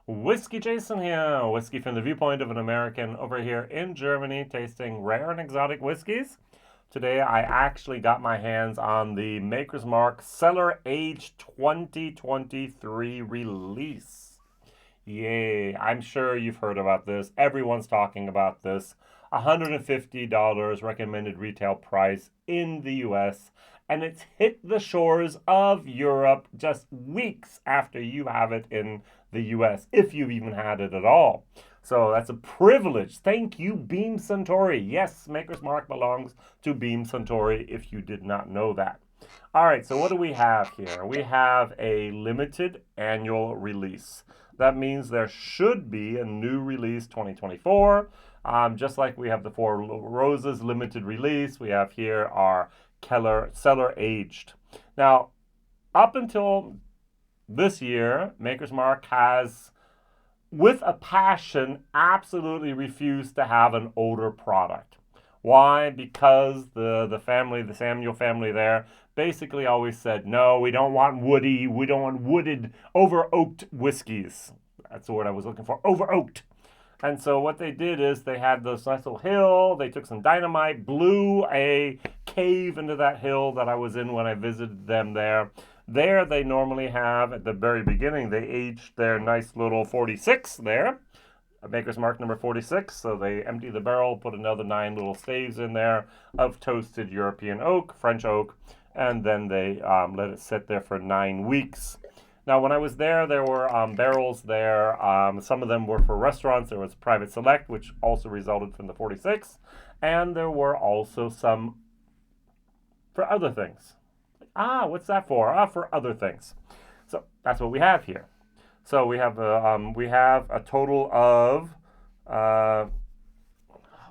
Whiskey Jason here, whiskey from the viewpoint of an American over here in Germany, tasting rare and exotic whiskeys. Today I actually got my hands on the Maker's Mark Cellar Age 2023 release. Yay, I'm sure you've heard about this. Everyone's talking about this. $150 recommended retail price in the US, and it's hit the shores of Europe just weeks after you have it in the US, if you've even had it at all. So that's a privilege. Thank you, Beam Suntory. Yes, Maker's Mark belongs to Beam Suntory if you did not know that. All right, so what do we have here? We have a limited annual release. That means there should be a new release 2024. Just like we have the Four Roses limited release, we have here our Cellar Aged. Now, up until this year, Maker's Mark has, with a passion, absolutely refused to have an older product. Why? Because the family, the Samuel family there, basically always said, no, we don't want woody, we don't want wooded, over-oaked whiskeys. That's the word I was looking for, over-oaked. And so what they did is they had this nice little hill, they took some dynamite, blew a cave into that hill that I was in when I visited them there. There they normally have, at the very beginning, they aged their nice little 46 there, Maker's Mark number 46. So they empty the barrel, put another 9 little staves in there of toasted European oak, French oak, and then they let it sit there for 9 weeks. Now, when I was there were barrels there. Some of them were for restaurants. There was Private Select, which also resulted from the 46. And there were also some for other things. What's that for? For other things. So that's what we have here. So we have a total of my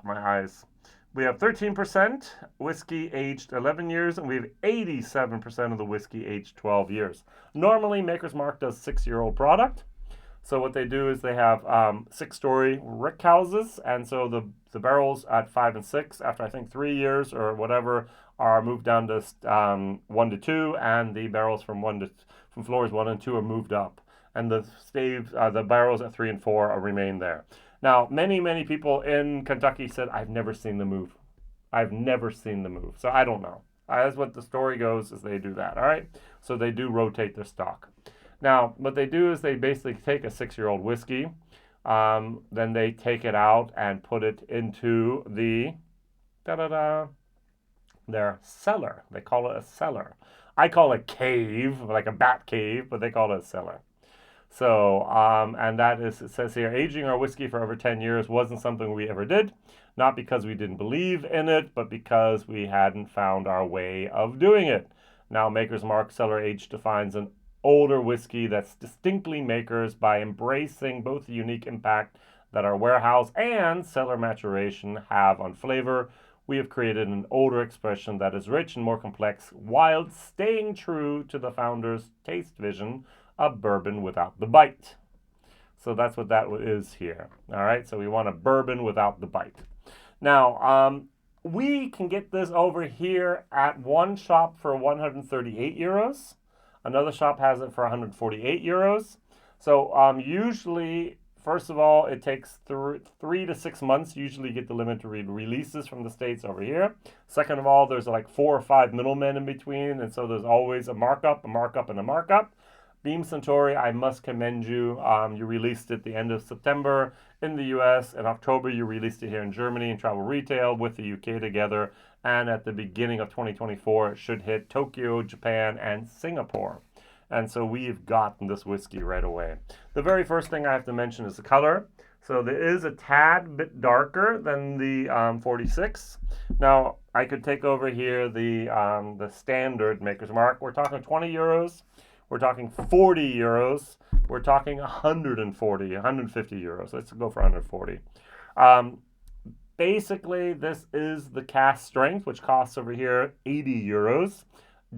eyes. We have 13% whiskey aged 11 years, and we have 87% of the whiskey aged 12 years. Normally, Maker's Mark does 6-year-old product. So what they do is they have 6-story rick houses, and so the barrels at 5 and 6, after I think 3 years or whatever, are moved down to 1 to 2, and the barrels from floors 1 and 2 are moved up, and the barrels at 3 and 4 remain there. Now, many people in Kentucky said, I've never seen the move. I've never seen the move. So I don't know. That's what the story goes, is they do that, all right? So they do rotate their stock. Now, what they do is they basically take a 6-year-old whiskey, then they take it out and put it into their cellar. They call it a cellar. I call it cave, like a bat cave, but they call it a cellar. So, and that is, it says here, aging our whiskey for over 10 years wasn't something we ever did. Not because we didn't believe in it, but because we hadn't found our way of doing it. Now, Maker's Mark Cellar Aged defines an older whiskey that's distinctly Maker's by embracing both the unique impact that our warehouse and cellar maturation have on flavor. We have created an older expression that is rich and more complex while staying true to the founder's taste vision of bourbon without the bite. So that's what that is here. All right, so we want a bourbon without the bite. Now, we can get this over here at one shop for 138 euros. Another shop has it for 148 euros. So usually, first of all, it takes 3 to 6 months. Usually you get the limited releases from the States over here. Second of all, there's like 4 or 5 middlemen in between, and so there's always a markup, and a markup. Beam Suntory, I must commend you. You released it the end of September in the US. In October, you released it here in Germany in travel retail with the UK together. And at the beginning of 2024, it should hit Tokyo, Japan, and Singapore. And so we've gotten this whiskey right away. The very first thing I have to mention is the color. So there is a tad bit darker than the 46. Now, I could take over here the standard Maker's Mark. We're talking 20 euros. We're talking 40 euros. We're talking 140, 150 euros. Let's go for 140. Basically, this is the cask strength, which costs over here 80 euros,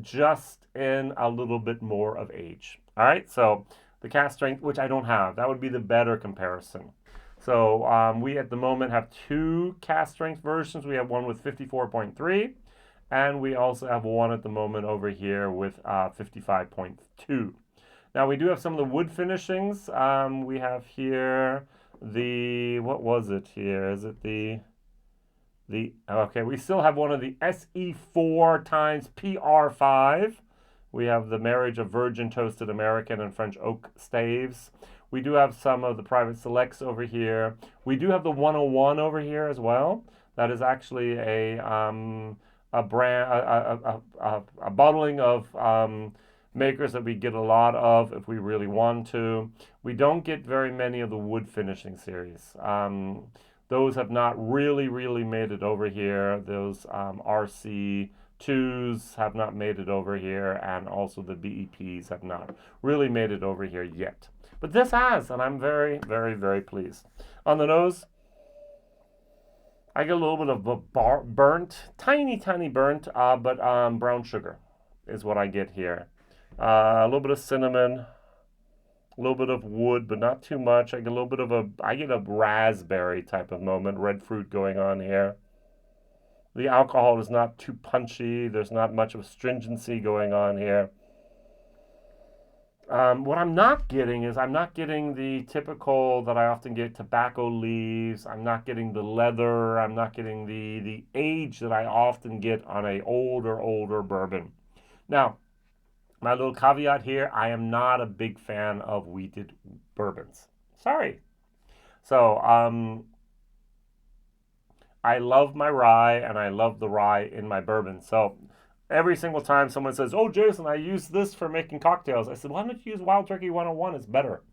just in a little bit more of age. All right, so the cask strength, which I don't have, that would be the better comparison. So we at the moment have 2 cask strength versions. We have one with 54.3. And we also have one at the moment over here with 55.2. Now we do have some of the wood finishings. We have here what was it here? Is it okay, we still have one of the SE4 times PR5. We have the marriage of virgin toasted American and French oak staves. We do have some of the private selects over here. We do have the 101 over here as well. That is actually a brand, a bottling of makers that we get a lot of if we really want to. We don't get very many of the wood finishing series. Those have not really made it over here. Those RC2s have not made it over here, and also the BEPs have not really made it over here yet. But this has, and I'm very pleased. On the nose, I get a little bit of a burnt, tiny burnt, but brown sugar is what I get here. A little bit of cinnamon, a little bit of wood, but not too much. I get a raspberry type of moment, red fruit going on here. The alcohol is not too punchy. There's not much of astringency going on here. What I'm not getting is I'm not getting the typical that I often get tobacco leaves. I'm not getting the leather. I'm not getting the age that I often get on a older bourbon. Now, my little caveat here, I am not a big fan of wheated bourbons. Sorry. So, I love my rye and I love the rye in my bourbon. So, every single time someone says, "Oh, Jason, I use this for making cocktails," I said, "Why don't you use Wild Turkey 101? It's better."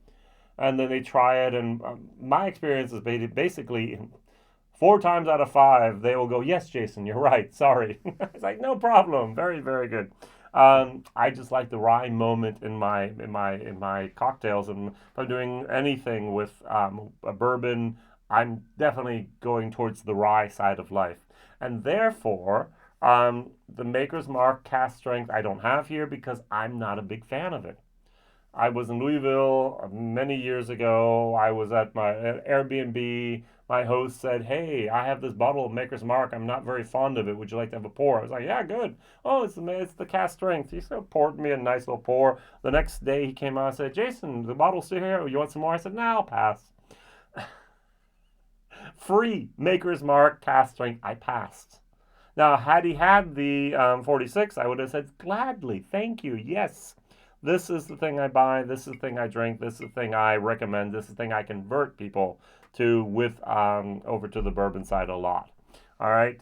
And then they try it, and my experience is basically 4 times out of 5, they will go, "Yes, Jason, you're right. Sorry." It's like, no problem. Very good. I just like the rye moment in my cocktails, and if I'm doing anything with a bourbon, I'm definitely going towards the rye side of life, and therefore, the Maker's Mark cast strength I don't have here because I'm not a big fan of it. I was in Louisville many years ago. I was at my Airbnb. My host said, "Hey, I have this bottle of Maker's Mark. I'm not very fond of it. Would you like to have a pour?" I was like, "Yeah, good." "Oh, it's the cast strength." He so poured me a nice little pour. The next day he came out and said, "Jason, the bottle's still here. You want some more?" I said, "No, I'll pass." Free Maker's Mark cast strength. I passed. Now, had he had the 46, I would have said, "Gladly, thank you, yes. This is the thing I buy. This is the thing I drink. This is the thing I recommend. This is the thing I convert people to with over to the bourbon side a lot." All right.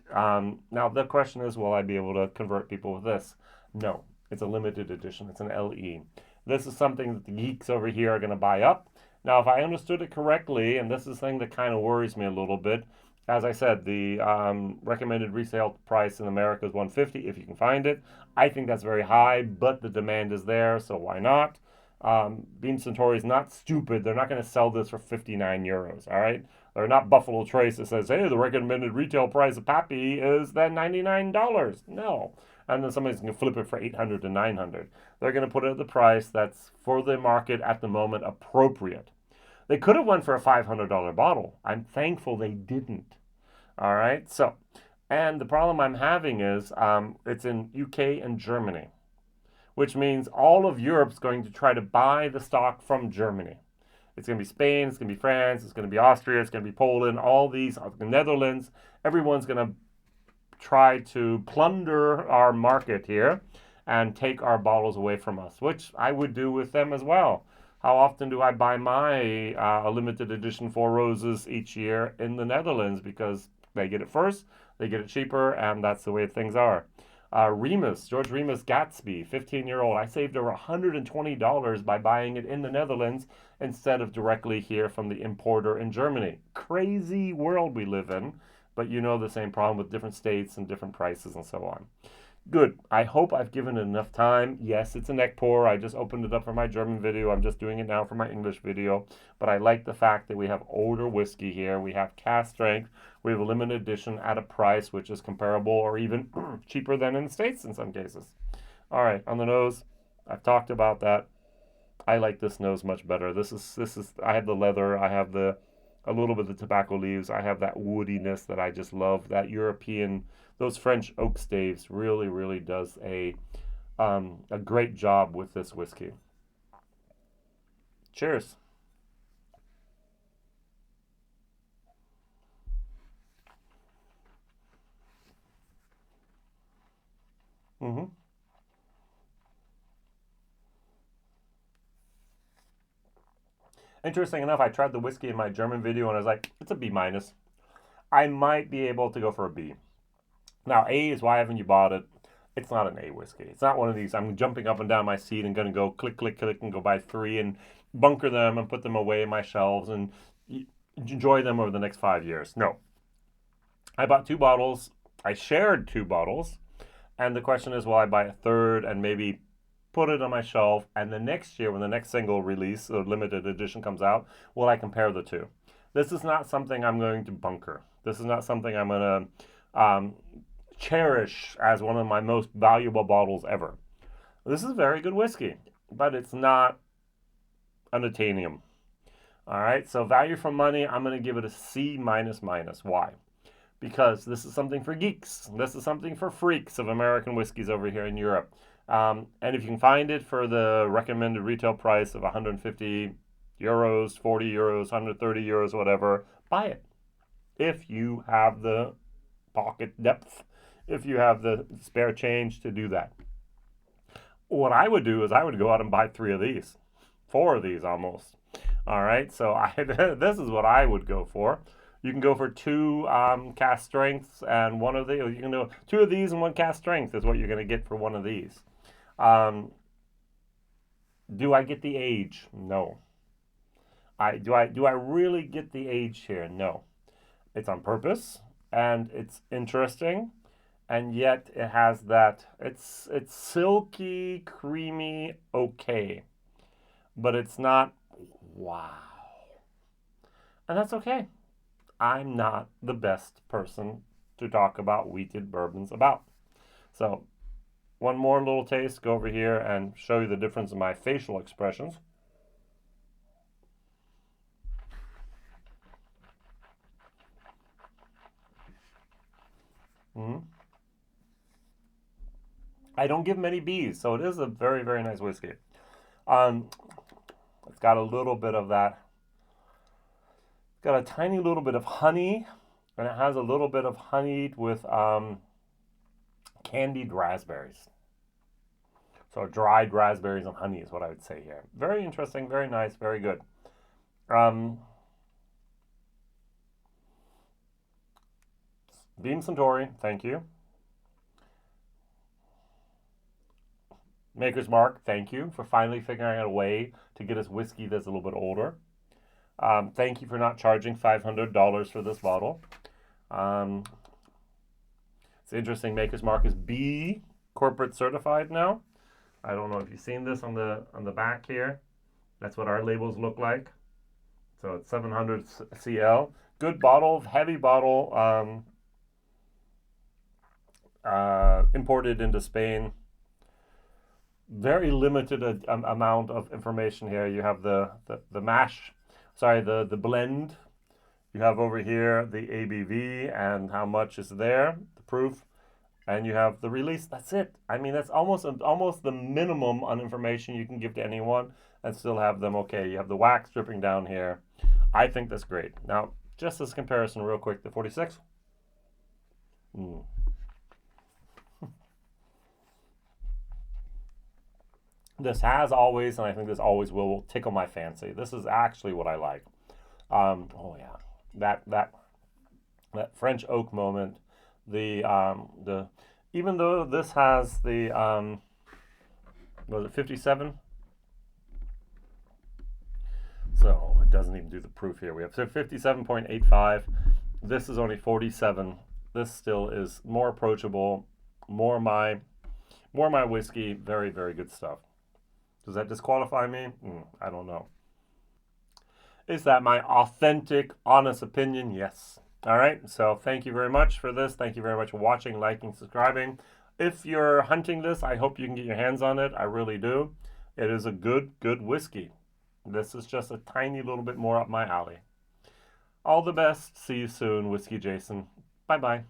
Now, the question is, will I be able to convert people with this? No. It's a limited edition. It's an LE. This is something that the geeks over here are going to buy up. Now, if I understood it correctly, and this is the thing that kind of worries me a little bit, as I said, the recommended resale price in America is $150 if you can find it. I think that's very high, but the demand is there, so why not? Beam Suntory is not stupid. They're not going to sell this for 59 euros, all right? They're not Buffalo Trace that says, "Hey, the recommended retail price of Pappy is then $99. No. And then somebody's going to flip it for 800 to 900. They're going to put it at the price that's for the market at the moment appropriate. They could have went for a $500 bottle. I'm thankful they didn't. All right. So, and the problem I'm having is it's in UK and Germany, which means all of Europe's going to try to buy the stock from Germany. It's going to be Spain, it's going to be France, it's going to be Austria, it's going to be Poland, all these, the Netherlands. Everyone's going to try to plunder our market here and take our bottles away from us, which I would do with them as well. How often do I buy my limited edition Four Roses each year in the Netherlands? Because they get it first, they get it cheaper, and that's the way things are. George Remus Gatsby, 15-year-old. I saved over $120 by buying it in the Netherlands instead of directly here from the importer in Germany. Crazy world we live in, but you know the same problem with different states and different prices and so on. Good. I hope I've given it enough time. Yes, it's a neck pour. I just opened it up for my German video. I'm just doing it now for my English video. But I like the fact that we have older whiskey here. We have cast strength. We have a limited edition at a price which is comparable or even cheaper than in the States in some cases. All right, on the nose, I've talked about that. I like this nose much better. This is I have the leather. I have a little bit of the tobacco leaves. I have that woodiness that I just love. That European, those French oak staves really does a great job with this whiskey. Cheers. Mm-hmm. Interesting enough, I tried the whiskey in my German video and I was like, it's a B minus. I might be able to go for a B. Now, A is why haven't you bought it? It's not an A whiskey. It's not one of these. I'm jumping up and down my seat and going to go click, click, click and go buy 3 and bunker them and put them away in my shelves and enjoy them over the next 5 years. No. I bought 2 bottles. I shared 2 bottles. And the question is, will I buy a third and maybe put it on my shelf? And the next year, when the next single release or limited edition comes out, will I compare the two? This is not something I'm going to bunker. This is not something I'm going to cherish as one of my most valuable bottles ever. This is very good whiskey, but it's not unattainable. All right, so value for money, I'm going to give it a C minus minus. Why? Because this is something for geeks. This is something for freaks of American whiskeys over here in Europe. And if you can find it for the recommended retail price of 150 euros, 40 euros, 130 euros, whatever, buy it. If you have the pocket depth, if you have the spare change to do that. What I would do is I would go out and buy 3 of these, 4 of these almost. All right, so this is what I would go for. You can go for 2 cast strengths and 1 of these. You can do 2 of these and 1 cast strength is what you're going to get for 1 of these. Do I get the age? No. Do I really get the age here? No. It's on purpose and it's interesting, and yet it has that. It's silky, creamy, okay, but it's not wow, and that's okay. I'm not the best person to talk about wheated bourbons about. So, one more little taste, go over here and show you the difference in my facial expressions. Mm-hmm. I don't give many B's, so it is a very, very nice whiskey. It's got a little bit of that. It's got a tiny little bit of honey, and it has a little bit of honey with candied raspberries. So dried raspberries and honey is what I would say here. Very interesting, very nice, very good. Beam Centauri, thank you. Maker's Mark, thank you for finally figuring out a way to get us whiskey that's a little bit older. Thank you for not charging $500 for this bottle. It's interesting, Maker's Mark is B corporate certified now. I don't know if you've seen this on the back here. That's what our labels look like. So it's 700 CL. Good bottle, heavy bottle, imported into Spain. Very limited amount of information here. You have the mash, sorry, the blend. You have over here the ABV and how much is there, the proof, and you have the release. That's it. I mean, that's almost the minimum on information you can give to anyone and still have them okay. You have the wax dripping down here. I think that's great. Now, just as a comparison real quick, the 46. This has always, and I think this always will tickle my fancy. This is actually what I like. Oh yeah, that French oak moment. The even though this has the was it 57? So it doesn't even do the proof here. We have 57.85. This is only 47. This still is more approachable, more my whiskey. Very, very good stuff. Does that disqualify me? I don't know. Is that my authentic, honest opinion? Yes. All right. So thank you very much for this. Thank you very much for watching, liking, subscribing. If you're hunting this, I hope you can get your hands on it. I really do. It is a good whiskey. This is just a tiny little bit more up my alley. All the best. See you soon, Whiskey Jason. Bye-bye.